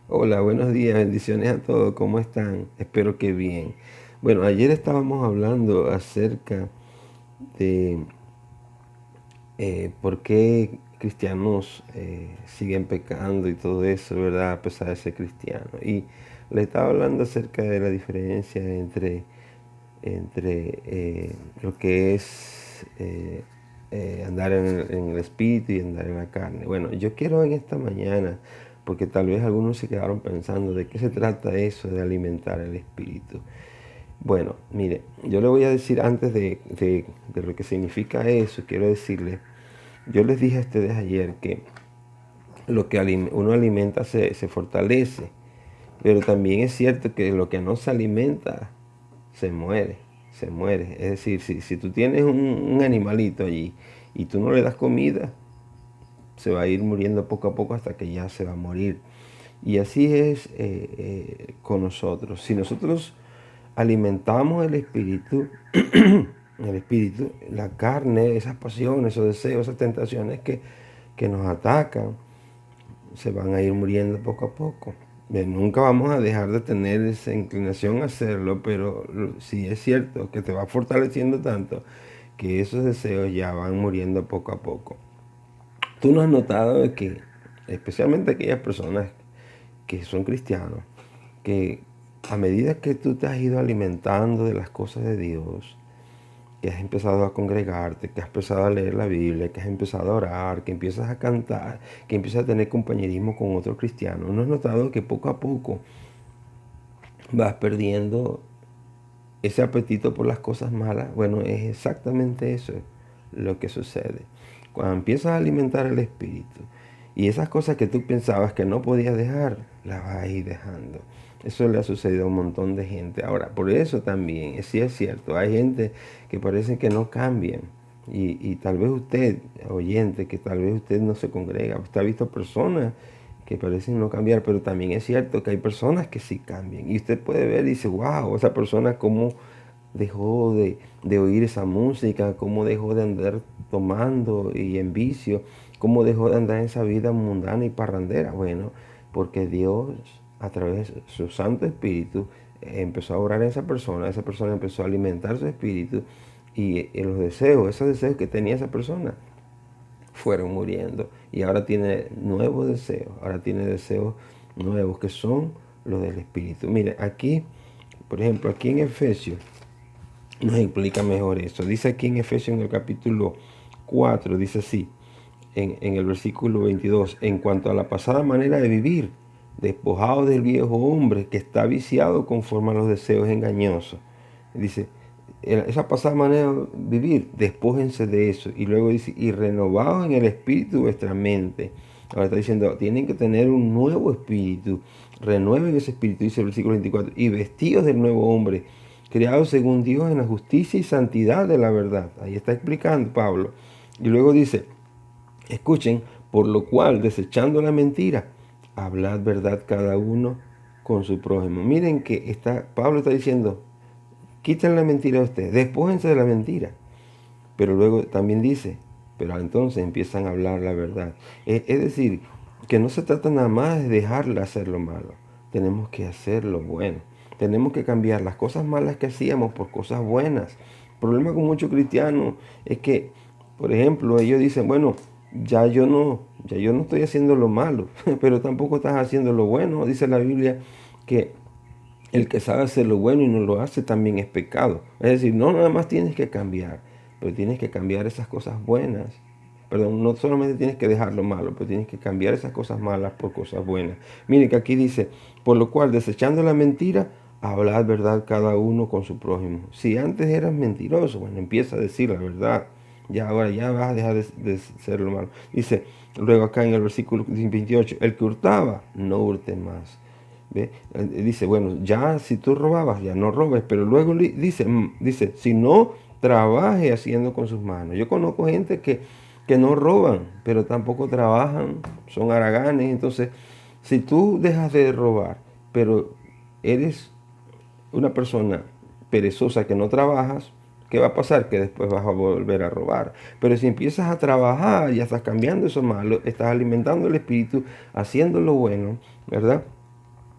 Hola, buenos días, bendiciones a todos, ¿cómo están? Espero que bien. Bueno, ayer estábamos hablando acerca de por qué cristianos siguen pecando y todo eso, ¿verdad? A pesar de ser cristianos. Y le estaba hablando acerca de la diferencia entre lo que es andar en el espíritu y andar en la carne. Bueno, yo quiero en esta mañana, porque tal vez algunos se quedaron pensando de qué se trata eso de alimentar el espíritu. Bueno, mire, yo le voy a decir antes de lo que significa eso, quiero decirle, yo les dije a ustedes ayer que lo que uno alimenta se fortalece, pero también es cierto que lo que no se alimenta se muere, se muere. Es decir, si tú tienes un animalito allí y tú no le das comida, se va a ir muriendo poco a poco hasta que ya se va a morir. Y así es con nosotros. Si nosotros alimentamos el espíritu, la carne, esas pasiones, esos deseos, esas tentaciones que nos atacan, se van a ir muriendo poco a poco. Nunca vamos a dejar de tener esa inclinación a hacerlo, pero sí es cierto que te va fortaleciendo tanto que esos deseos ya van muriendo poco a poco. Tú no has notado de que, especialmente aquellas personas que son cristianos, que a medida que tú te has ido alimentando de las cosas de Dios, que has empezado a congregarte, que has empezado a leer la Biblia, que has empezado a orar, que empiezas a cantar, que empiezas a tener compañerismo con otros cristianos, ¿no has notado que poco a poco vas perdiendo ese apetito por las cosas malas? Bueno, es exactamente eso lo que sucede. Cuando empiezas a alimentar el espíritu y esas cosas que tú pensabas que no podías dejar, las vas a ir dejando. Eso le ha sucedido a un montón de gente. Ahora, por eso también, sí es cierto, hay gente que parece que no cambian. Y tal vez usted, oyente, que tal vez usted no se congrega, usted ha visto personas que parecen no cambiar, pero también es cierto que hay personas que sí cambian. Y usted puede ver y dice, wow, esa persona cómo dejó de oír esa música, cómo dejó de andar tomando y en vicio, cómo dejó de andar en esa vida mundana y parrandera. Bueno, porque Dios, a través de su Santo Espíritu, empezó a orar en esa persona empezó a alimentar su espíritu y los deseos, esos deseos que tenía esa persona, fueron muriendo y ahora tiene nuevos deseos, ahora tiene deseos nuevos que son los del Espíritu. Mire, aquí, por ejemplo, aquí en Efesios nos explica mejor eso. Dice aquí en Efesios en el capítulo 4 dice así, en el versículo 22 en cuanto a la pasada manera de vivir, despojado del viejo hombre que está viciado conforme a los deseos engañosos. Dice, esa pasada manera de vivir, despójense de eso. Y luego dice, y renovados en el espíritu de vuestra mente. Ahora está diciendo, tienen que tener un nuevo espíritu. Renueven ese espíritu, dice el versículo 24. Y vestidos del nuevo hombre, creados según Dios en la justicia y santidad de la verdad. Ahí está explicando Pablo. Y luego dice, escuchen, por lo cual, desechando la mentira, hablad verdad cada uno con su prójimo. Miren que Pablo está diciendo, quiten la mentira de ustedes, despójense de la mentira. Pero luego también dice, pero entonces empiezan a hablar la verdad. Es decir, que no se trata nada más de dejarle hacer lo malo, tenemos que hacer lo bueno. Tenemos que cambiar las cosas malas que hacíamos por cosas buenas. El problema con muchos cristianos es que, por ejemplo, ellos dicen, bueno, ya yo no estoy haciendo lo malo, pero tampoco estás haciendo lo bueno. Dice la Biblia que el que sabe hacer lo bueno y no lo hace también es pecado. Es decir, no nada más tienes que cambiar, pero tienes que cambiar esas cosas buenas. Perdón, no solamente tienes que dejar lo malo, pero tienes que cambiar esas cosas malas por cosas buenas. Miren que aquí dice, por lo cual, desechando la mentira, hablad verdad cada uno con su prójimo. Si antes eras mentiroso, bueno, empieza a decir la verdad. Ya ahora ya vas a dejar de ser lo malo. Dice, luego acá en el versículo 28, el que hurtaba, no hurte más. ¿Ve? Dice, bueno, ya si tú robabas, ya no robes, pero luego dice, si no trabaje haciendo con sus manos. Yo conozco gente que no roban, pero tampoco trabajan, son haraganes. Entonces, si tú dejas de robar, pero eres una persona perezosa que no trabajas, ¿qué va a pasar? Que después vas a volver a robar. Pero si empiezas a trabajar, ya estás cambiando eso malo, estás alimentando el espíritu, haciendo lo bueno, ¿verdad?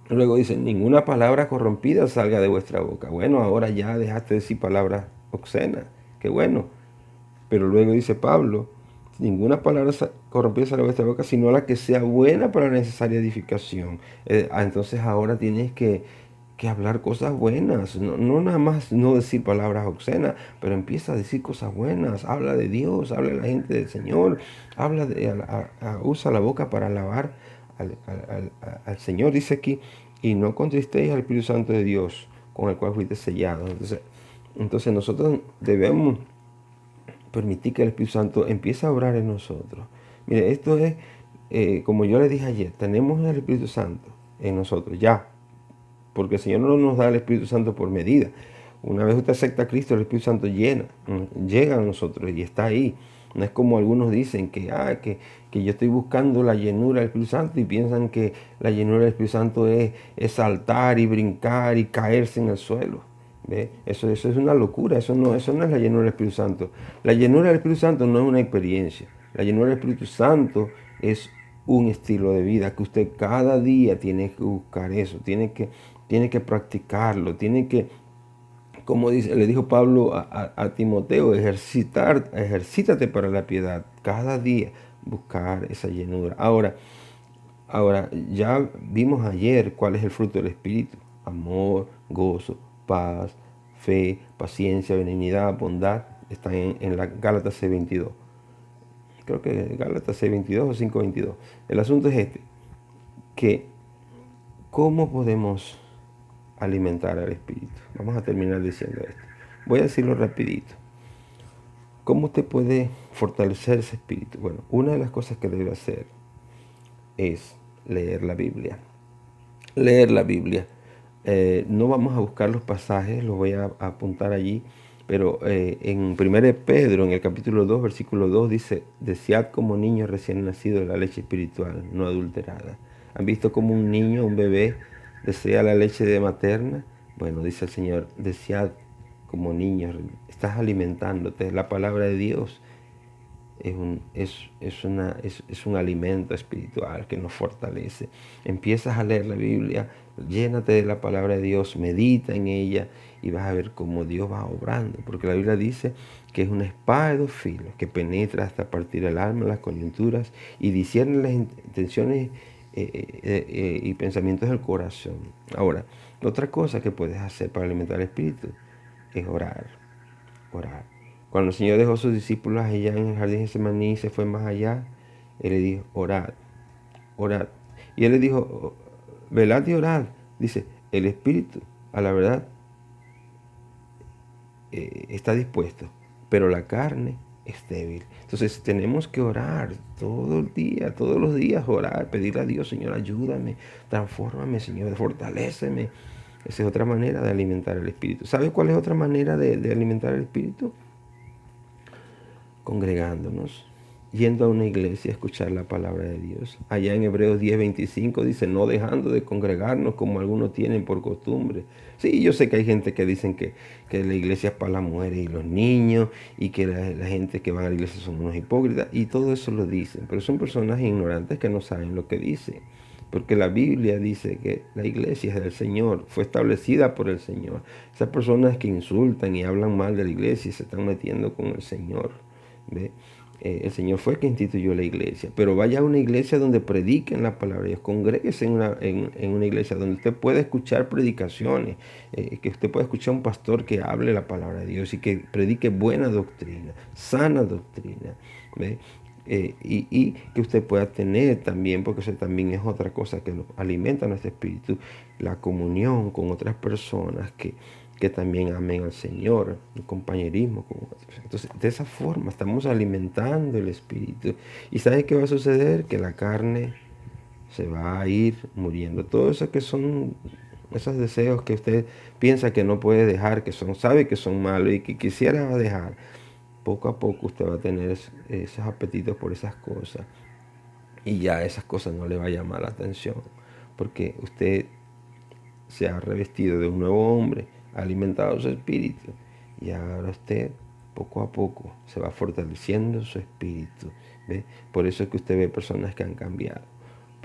Luego dice, ninguna palabra corrompida salga de vuestra boca. Bueno, ahora ya dejaste de decir palabras obscenas. Qué bueno. Pero luego dice Pablo, ninguna palabra corrompida salga de vuestra boca, sino la que sea buena para la necesaria edificación. Entonces ahora tienes que hablar cosas buenas, no nada más no decir palabras obscenas, pero empieza a decir cosas buenas, habla de Dios, habla de la gente del Señor, usa la boca para alabar al Señor, dice aquí, y no contristéis al Espíritu Santo de Dios, con el cual fuiste sellado. Entonces nosotros debemos permitir que el Espíritu Santo empiece a obrar en nosotros. Mire, esto es, como yo le dije ayer, tenemos el Espíritu Santo en nosotros, ya, porque el Señor no nos da el Espíritu Santo por medida. Una vez usted acepta a Cristo, el Espíritu Santo llega a nosotros y está ahí. No es como algunos dicen que yo estoy buscando la llenura del Espíritu Santo y piensan que la llenura del Espíritu Santo es saltar y brincar y caerse en el suelo. ¿Ve? Eso es una locura, eso no es la llenura del Espíritu Santo. La llenura del Espíritu Santo no es una experiencia. La llenura del Espíritu Santo es un estilo de vida que usted cada día tiene que buscar eso, tiene que practicarlo, tiene que, como le dijo Pablo a Timoteo, ejercítate para la piedad, cada día buscar esa llenura. Ahora, ya vimos ayer cuál es el fruto del Espíritu: amor, gozo, paz, fe, paciencia, benignidad, bondad. Está en la Gálatas 6:22. Creo que Gálatas 6:22 o 5:22. El asunto es que ¿cómo podemos alimentar al Espíritu? Vamos a terminar diciendo esto. Voy a decirlo rapidito. ¿Cómo usted puede fortalecer ese espíritu? Bueno, una de las cosas que debe hacer es leer la Biblia. Leer la Biblia. No vamos a buscar los pasajes, los voy a apuntar allí, pero en 1 Pedro, en el capítulo 2, versículo 2, dice, desead como niños recién nacidos de la leche espiritual, no adulterada. ¿Han visto como un niño, un bebé, desea la leche de materna? Bueno, dice el Señor, desead como niños, estás alimentándote. La palabra de Dios es un alimento espiritual que nos fortalece. Empiezas a leer la Biblia, llénate de la palabra de Dios, medita en ella y vas a ver cómo Dios va obrando. Porque la Biblia dice que es una espada de dos filos que penetra hasta partir el alma, las coyunturas y discierne las intenciones y pensamientos del corazón. Ahora, otra cosa que puedes hacer para alimentar el espíritu es orar. Cuando el Señor dejó a sus discípulos allá en el jardín de Getsemaní y se fue más allá, Él le dijo, orad, orad. Y Él le dijo, velad y orad. Dice, el espíritu, a la verdad, está dispuesto, pero la carne es débil. Entonces tenemos que orar todo el día, todos los días orar, pedirle a Dios, Señor, ayúdame, transfórmame, Señor, fortaléceme. Esa es otra manera de alimentar el espíritu. ¿Sabe cuál es otra manera de alimentar el espíritu? Congregándonos, yendo a una iglesia a escuchar la palabra de Dios. Allá en Hebreos 10:25 dice, no dejando de congregarnos como algunos tienen por costumbre. Sí, yo sé que hay gente que dicen que la iglesia es para las mujeres y los niños y que la gente que van a la iglesia son unos hipócritas y todo eso lo dicen, pero son personas ignorantes que no saben lo que dicen. Porque la Biblia dice que la iglesia es del Señor, fue establecida por el Señor. Esas personas que insultan y hablan mal de la iglesia se están metiendo con el Señor. ¿Ve? El Señor fue el que instituyó la iglesia, pero vaya a una iglesia donde prediquen la palabra de Dios, congréguese en una iglesia donde usted pueda escuchar predicaciones, que usted pueda escuchar a un pastor que hable la palabra de Dios y que predique buena doctrina, sana doctrina, ¿ve? Y que usted pueda tener también, porque eso también es otra cosa que nos alimenta nuestro espíritu, la comunión con otras personas que también amen al Señor, el compañerismo con otros. Entonces, de esa forma estamos alimentando el espíritu. ¿Y sabe qué va a suceder? Que la carne se va a ir muriendo. Todo eso que son esos deseos que usted piensa que no puede dejar, sabe que son malos y que quisiera dejar, poco a poco usted va a tener esos apetitos por esas cosas y ya esas cosas no le va a llamar la atención porque usted se ha revestido de un nuevo hombre, ha alimentado su espíritu y ahora usted poco a poco se va fortaleciendo su espíritu. ¿Ve? Por eso es que usted ve personas que han cambiado,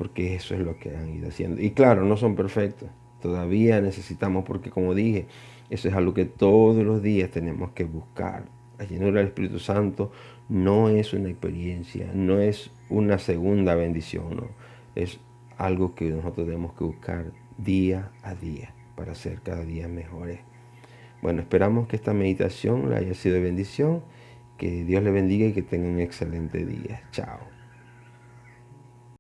porque eso es lo que han ido haciendo. Y claro, no son perfectos. Todavía necesitamos, porque como dije, eso es algo que todos los días tenemos que buscar. La llenura del Espíritu Santo no es una experiencia, no es una segunda bendición, no. Es algo que nosotros tenemos que buscar día a día para ser cada día mejores. Bueno, esperamos que esta meditación le haya sido de bendición. Que Dios le bendiga y que tenga un excelente día. Chao.